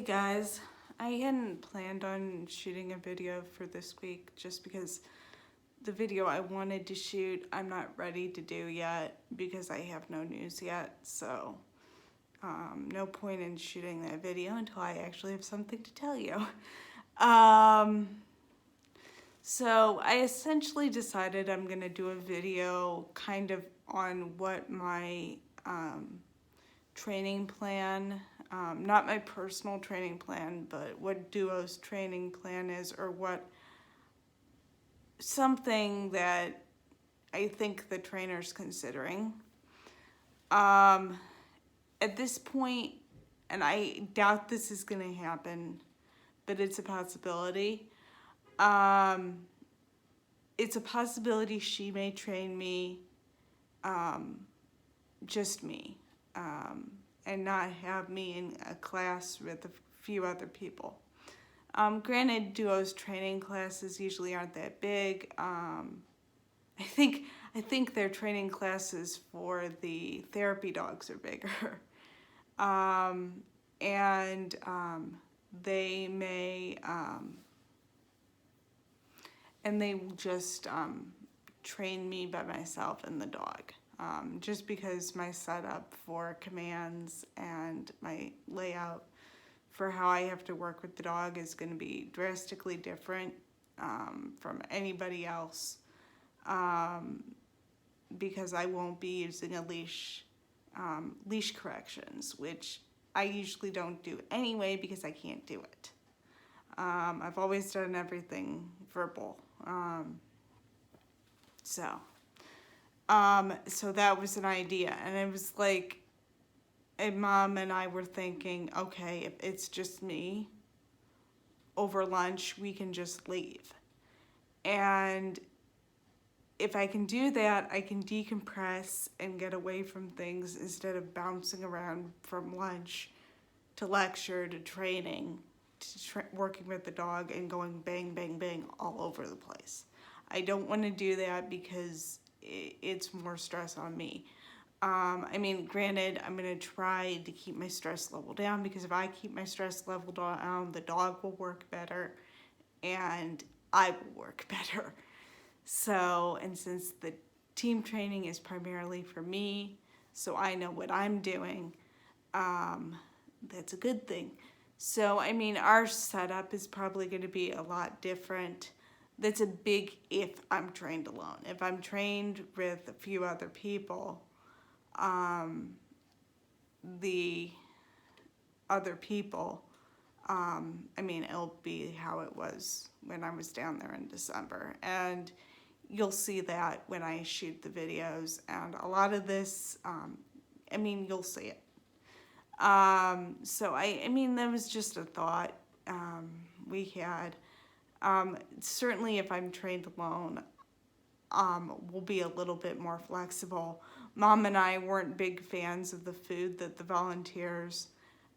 Guys, I hadn't planned on shooting a video for this week just because the video I wanted to shoot I'm not ready to do yet because I have no news yet, so no point in shooting that video until I actually have something to tell you. So I essentially decided I'm gonna do a video kind of on what my training plan, not my personal training plan, but what Duo's training plan is, or what something that I think the trainer's considering. At this point, and I doubt this is going to happen, but it's a possibility. It's a possibility she may train me, just me, and not have me in a class with a few other people. Granted, Duo's training classes usually aren't that big. I think their training classes for the therapy dogs are bigger. They may, and they will just train me by myself and the dog. Just because my setup for commands and my layout for how I have to work with the dog is going to be drastically different from anybody else, because I won't be using a leash corrections, which I usually don't do anyway because I can't do it. I've always done everything verbal. So that was an idea, and it was like, and Mom and I were thinking, okay, if it's just me, over lunch we can just leave. And if I can do that, I can decompress and get away from things instead of bouncing around from lunch to lecture to training to working with the dog and going bang, bang, bang all over the place. I don't want to do that because it's more stress on me. Granted, I'm going to try to keep my stress level down, because if I keep my stress level down, the dog will work better and I will work better. So, and since the team training is primarily for me, so I know what I'm doing, that's a good thing. So, our setup is probably going to be a lot different. That's a big if I'm trained alone. If I'm trained with a few other people, the other people, it'll be how it was when I was down there in December. And you'll see that when I shoot the videos. And a lot of this, you'll see it. That was just a thought we had. Certainly if I'm trained alone, we'll be a little bit more flexible. Mom and I weren't big fans of the food that the volunteers,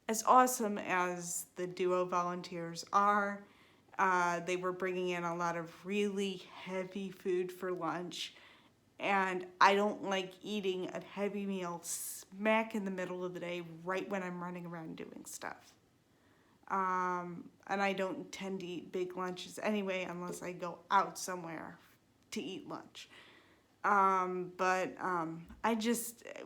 as awesome as the Duo volunteers are, they were bringing in a lot of really heavy food for lunch, and I don't like eating a heavy meal smack in the middle of the day right when I'm running around doing stuff. And I don't tend to eat big lunches anyway unless I go out somewhere to eat lunch.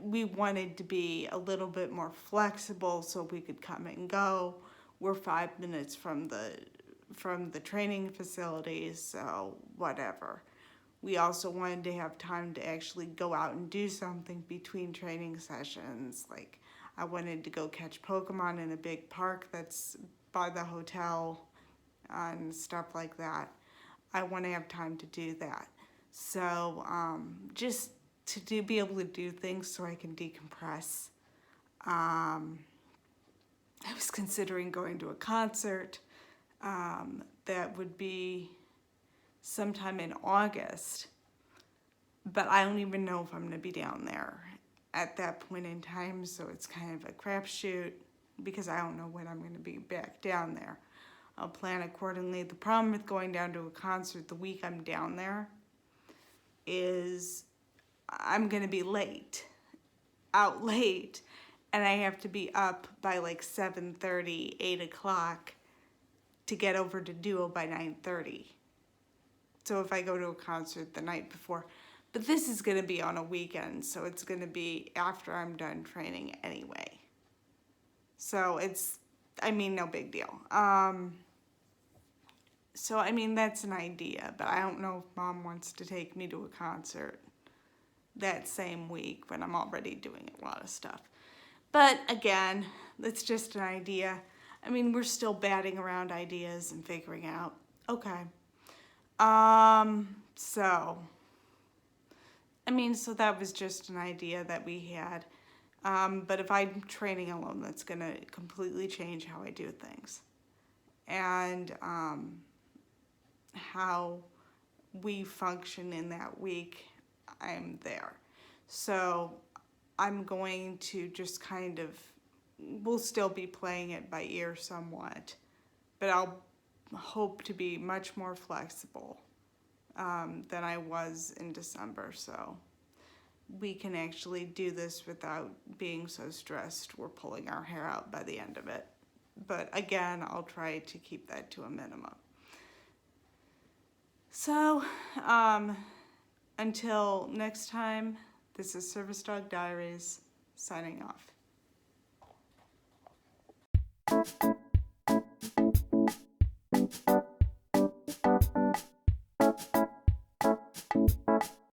We wanted to be a little bit more flexible so we could come and go. We're 5 minutes from the training facilities, so whatever. We also wanted to have time to actually go out and do something between training sessions. Like, I wanted to go catch Pokemon in a big park that's by the hotel and stuff like that. I want to have time to do that. So just to be able to do things so I can decompress. I was considering going to a concert that would be sometime in August, but I don't even know if I'm going to be down there at that point in time, so it's kind of a crapshoot because I don't know when I'm going to be back down there. I'll plan accordingly. The problem with going down to a concert the week I'm down there is I'm going to be out late, and I have to be up by like 7:30, 8 o'clock to get over to Duo by 9:30. So if I go to a concert the night before, but this is going to be on a weekend, so it's going to be after I'm done training anyway. So it's, I mean, no big deal. So, I mean, that's an idea, but I don't know if Mom wants to take me to a concert that same week when I'm already doing a lot of stuff. But again, it's just an idea. I mean, we're still batting around ideas and figuring out. Okay. So, I mean, so that was just an idea that we had. But if I'm training alone, that's going to completely change how I do things. And how we function in that week, I'm there. So I'm going to just kind of, we'll still be playing it by ear somewhat, but I'll hope to be much more flexible than I was in December, so we can actually do this without being so stressed we're pulling our hair out by the end of it. But again, I'll try to keep that to a minimum. So, until next time, this is Service Dog Diaries signing off.